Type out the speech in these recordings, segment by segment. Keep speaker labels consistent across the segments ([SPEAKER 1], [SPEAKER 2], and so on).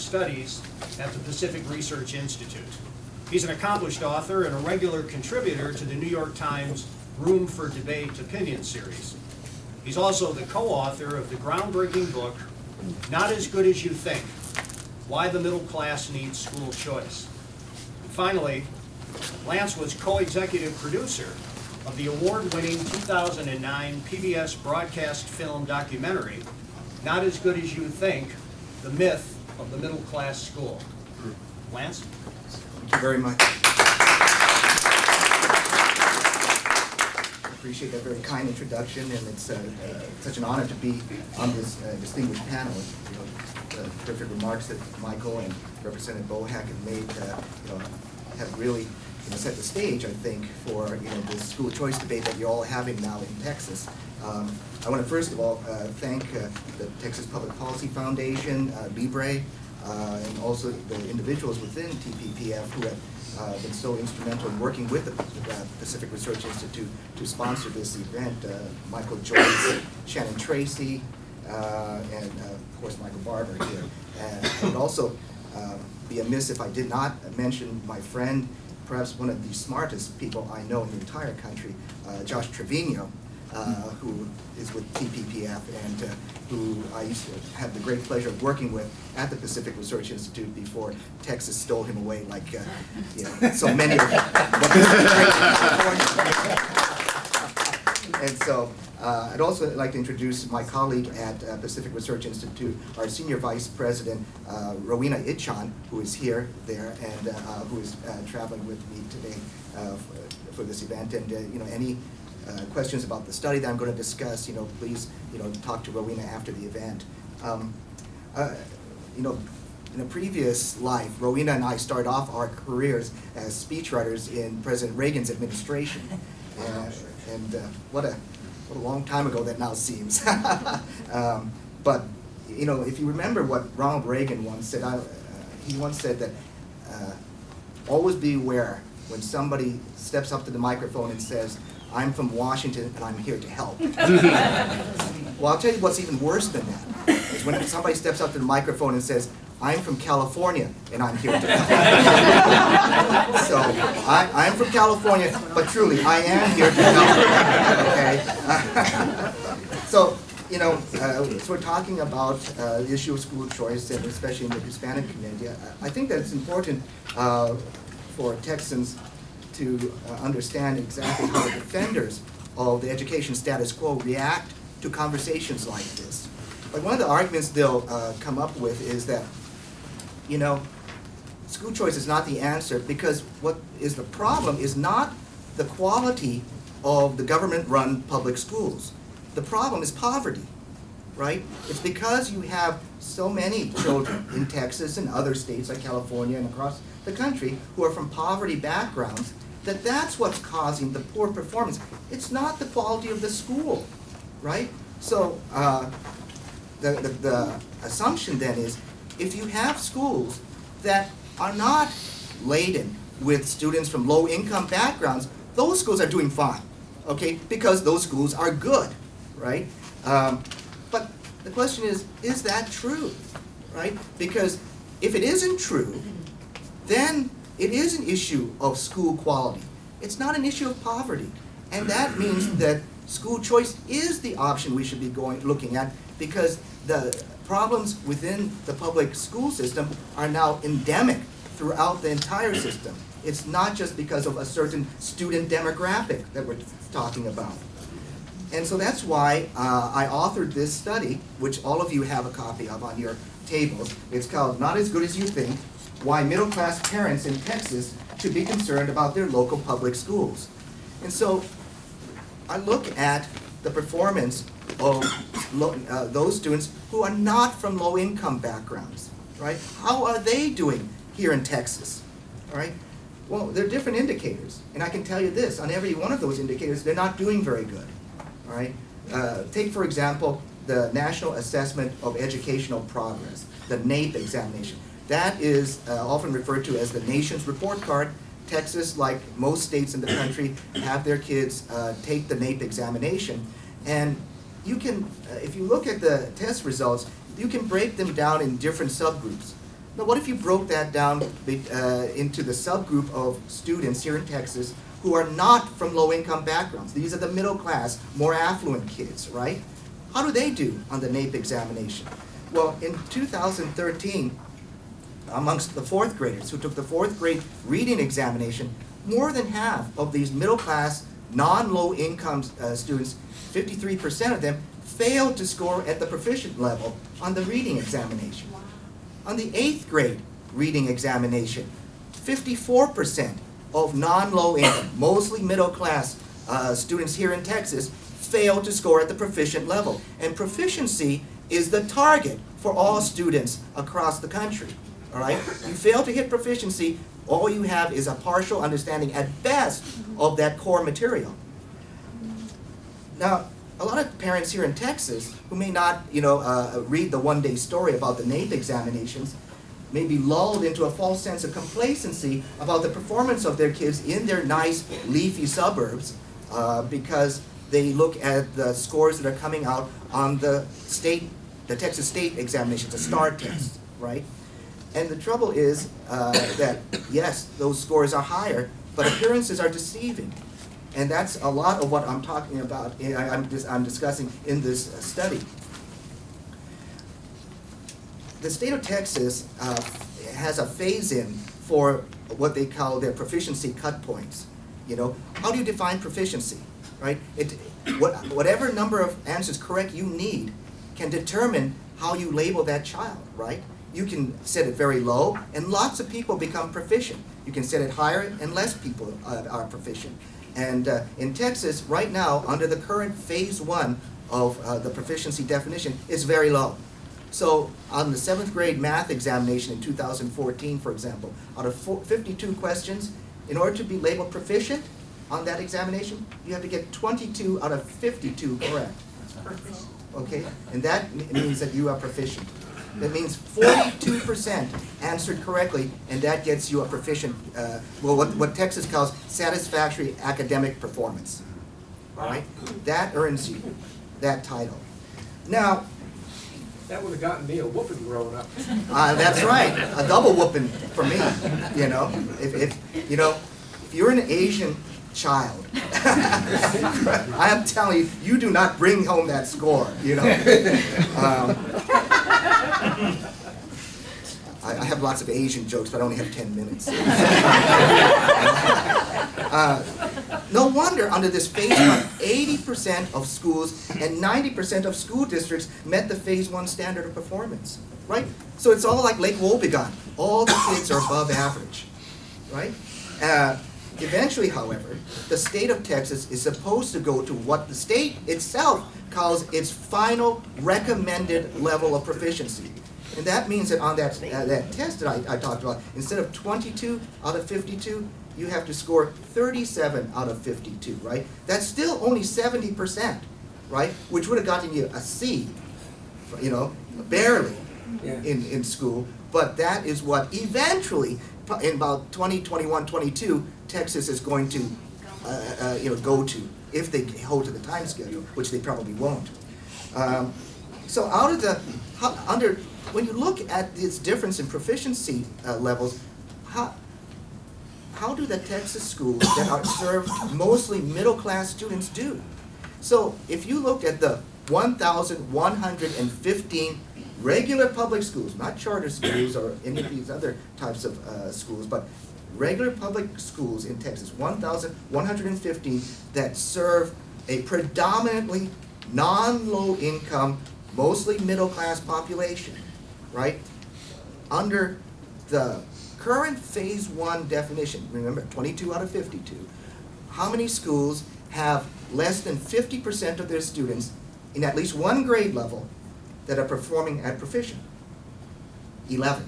[SPEAKER 1] Studies at the Pacific Research Institute. He's an accomplished author and a regular contributor to the New York Times Room for Debate opinion series. He's also the co-author of the groundbreaking book, Not as Good as You Think, Why the Middle Class Needs School Choice. And finally, Lance was co-executive producer of the award-winning 2009 PBS broadcast film documentary, Not as Good as You Think, The Myth of the Middle Class School. Lance?
[SPEAKER 2] Thank you very much. I appreciate that very kind introduction, and it's such an honor to be on this distinguished panel. You know, the terrific remarks that Michael and Representative Bohack have made, have really set the stage, I think, for this school choice debate that you're all having now in Texas. I want to first of all thank the Texas Public Policy Foundation, Libre, and also the individuals within TPPF who have been so instrumental in working with the Pacific Research Institute to sponsor this event. Michael Joyce, Shannon Tracy, and of course Michael Barber here. And I would also be amiss if I did not mention my friend, perhaps one of the smartest people I know in the entire country, Josh Trevino, who is with TPPF and who I used to have the great pleasure of working with at the Pacific Research Institute before Texas stole him away, like so many of them. And so I'd also like to introduce my colleague at Pacific Research Institute, our Senior Vice President, Rowena Itchan, who is here, there, and who is traveling with me today for this event. And any questions about the study that I'm going to discuss, please, talk to Rowena after the event. In a previous life, Rowena and I started off our careers as speechwriters in President Reagan's administration. And what a long time ago that now seems. But if you remember what Ronald Reagan once said, he once said that always be aware when somebody steps up to the microphone and says, "I'm from Washington and I'm here to help." Well, I'll tell you what's even worse than that, is when somebody steps up to the microphone and says, "I'm from California and I'm here to help." So, I'm from California, but truly, I am here to help, okay? So we're talking about the issue of school choice, and especially in the Hispanic community. I think that it's important for Texans to understand exactly how the defenders of the education status quo react to conversations like this. But one of the arguments they'll come up with is that, school choice is not the answer, because what is the problem is not the quality of the government-run public schools. The problem is poverty, right? It's because you have so many children in Texas and other states like California and across the country who are from poverty backgrounds that's what's causing the poor performance. It's not the quality of the school, right? So the assumption then is, if you have schools that are not laden with students from low-income backgrounds, those schools are doing fine, okay? Because those schools are good, right? But the question is that true, right? Because if it isn't true, then it is an issue of school quality. It's not an issue of poverty. And that means that school choice is the option we should be looking at, because the problems within the public school system are now endemic throughout the entire system. It's not just because of a certain student demographic that we're talking about. And so that's why I authored this study, which all of you have a copy of on your tables. It's called Not as Good as You Think, Why Middle-Class Parents in Texas Should be Concerned About Their Local Public Schools. And so I look at the performance of those students who are not from low-income backgrounds, right? How are they doing here in Texas, all right? Well, there are different indicators, and I can tell you this, on every one of those indicators, they're not doing very good, all right? Take, for example, the National Assessment of Educational Progress, the NAEP examination. That is often referred to as the nation's report card. Texas, like most states in the country, have their kids take the NAEP examination. And you can, if you look at the test results, you can break them down in different subgroups. Now, what if you broke that down into the subgroup of students here in Texas who are not from low-income backgrounds? These are the middle class, more affluent kids, right? How do they do on the NAEP examination? Well, in 2013, amongst the fourth graders who took the fourth grade reading examination, more than half of these middle class, non-low income students, 53% of them, failed to score at the proficient level on the reading examination. On the 8th grade reading examination, 54% of non-low income, mostly middle class students here in Texas failed to score at the proficient level. And proficiency is the target for all students across the country. All right? You fail to hit proficiency, all you have is a partial understanding at best of that core material. Now, a lot of parents here in Texas who may not, read the one-day story about the NAEP examinations may be lulled into a false sense of complacency about the performance of their kids in their nice, leafy suburbs because they look at the scores that are coming out on the Texas state examinations, the STAR test, right? And the trouble is that, yes, those scores are higher, but appearances are deceiving. And that's a lot of what I'm talking about, I'm discussing in this study. The state of Texas has a phase-in for what they call their proficiency cut points. How do you define proficiency, right? Whatever number of answers correct you need can determine how you label that child, right? You can set it very low, and lots of people become proficient. You can set it higher, and less people are proficient. And in Texas, right now, under the current phase 1 of the proficiency definition, it's very low. So on the 7th grade math examination in 2014, for example, out of 52 questions, in order to be labeled proficient on that examination, you have to get 22 out of 52 correct. Okay? And that means that you are proficient. That means 42% answered correctly, and that gets you a proficient, what Texas calls satisfactory academic performance. All right? That earns you that title. Now,
[SPEAKER 3] that would have gotten me a whooping growing up.
[SPEAKER 2] That's right, a double whooping for me. If you're an Asian child, I am telling you, you do not bring home that score. I have lots of Asian jokes, but I only have 10 minutes. No wonder under this phase 1, 80% of schools and 90% of school districts met the phase 1 standard of performance, right? So it's all like Lake Wobegon. All the kids are above average, right? Eventually, however, the state of Texas is supposed to go to what the state itself calls its final recommended level of proficiency. And that means that on that test that I talked about, instead of 22 out of 52, you have to score 37 out of 52, right? That's still only 70%, right? Which would have gotten you a C, barely in school. But that is what eventually, in about 2021, 22, Texas is going to go to, if they hold to the time schedule, which they probably won't. So out of the, when you look at this difference in proficiency levels, how do the Texas schools that are served mostly middle-class students do? So if you look at the 1,115 regular public schools, not charter schools or any of these other types of schools, but regular public schools in Texas, 1,115 that serve a predominantly non-low income, mostly middle-class population, right? Under the current phase 1 definition, remember 22 out of 52, how many schools have less than 50% of their students in at least one grade level that are performing at proficient? 11.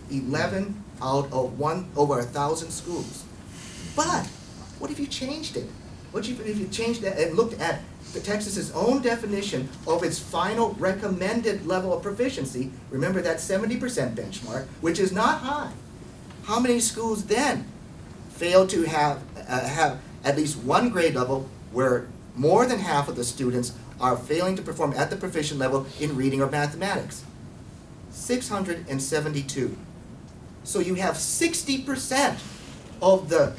[SPEAKER 2] 11 out of over 1,000 schools. But what if you changed it? What if you changed that and looked at the Texas's own definition of its final recommended level of proficiency? Remember that 70% benchmark, which is not high. How many schools then fail to have at least one grade level where more than half of the students are failing to perform at the proficient level in reading or mathematics? 672. So you have 60% of the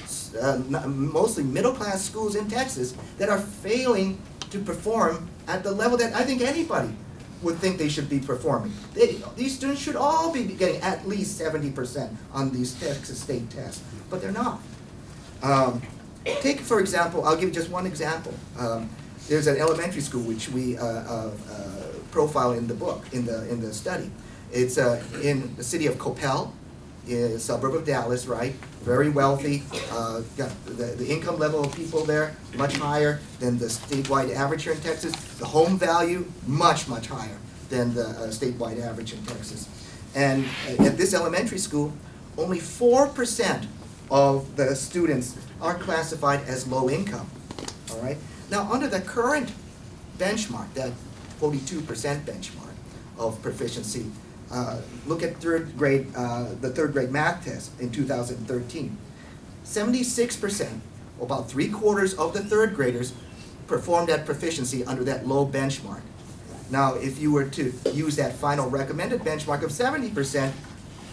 [SPEAKER 2] mostly middle-class schools in Texas that are failing to perform at the level that I think anybody would think they should be performing. These students should all be getting at least 70% on these Texas state tests, but they're not. Take, for example, I'll give you just one example. There's an elementary school which we profile in the book, in the study. It's in the city of Coppell, a suburb of Dallas, right? Very wealthy. Got the income level of people there much higher than the statewide average here in Texas. The home value much, much higher than the statewide average in Texas. And at this elementary school, only 4% of the students are classified as low income. All right. Now, under the current benchmark, that 42% benchmark of proficiency, look at third grade, the third grade math test in 2013. 76%, about 3/4 of the third graders, performed at proficiency under that low benchmark. Now, if you were to use that final recommended benchmark of 70%,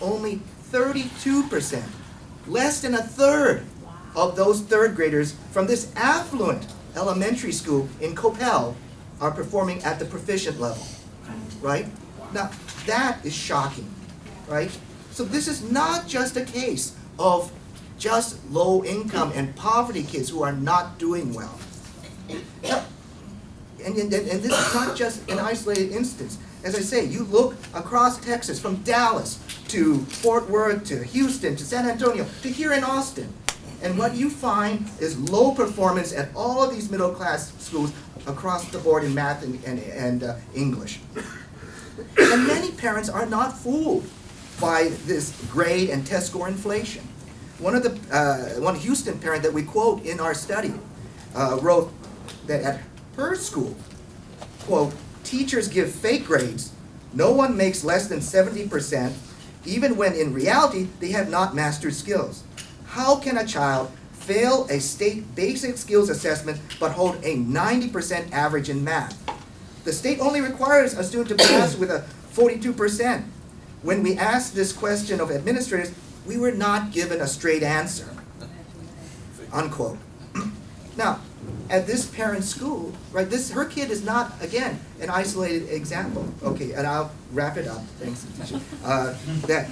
[SPEAKER 2] only 32%, less than a third of those third graders from this affluent elementary school in Coppell are performing at the proficient level, right? Now, that is shocking, right? So this is not just a case of just low income and poverty kids who are not doing well. Now, and this is not just an isolated instance. As I say, you look across Texas from Dallas to Fort Worth to Houston to San Antonio to here in Austin. And what you find is low performance at all of these middle class schools across the board in math and English. And many parents are not fooled by this grade and test score inflation. One Houston parent that we quote in our study wrote that at her school, quote, teachers give fake grades, no one makes less than 70%, even when in reality they have not mastered skills. How can a child fail a state basic skills assessment but hold a 90% average in math? The state only requires a student to pass with a 42%. When we asked this question of administrators, we were not given a straight answer, unquote. Now, at this parent's school, right, her kid is not, again, an isolated example. Okay, and I'll wrap it up, thanks, teacher. That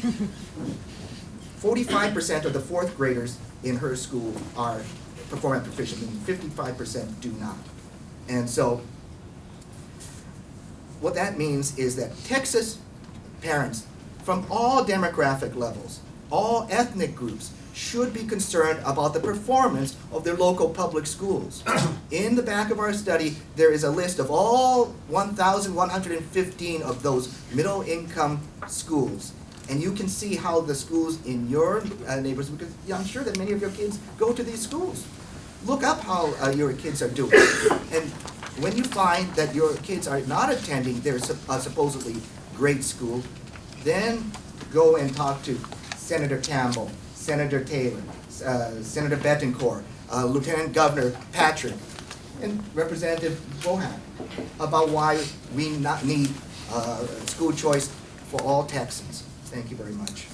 [SPEAKER 2] 45% of the fourth graders in her school are performing proficiently, and 55% do not. And so, what that means is that Texas parents from all demographic levels, all ethnic groups, should be concerned about the performance of their local public schools. In the back of our study, there is a list of all 1,115 of those middle-income schools. And you can see how the schools in your neighborhoods, because I'm sure that many of your kids go to these schools. Look up how your kids are doing. And when you find that your kids are not attending their supposedly great school, then go and talk to Senator Campbell, Senator Taylor, Senator Betancourt, Lieutenant Governor Patrick, and Representative Bohan about why we need school choice for all Texans. Thank you very much.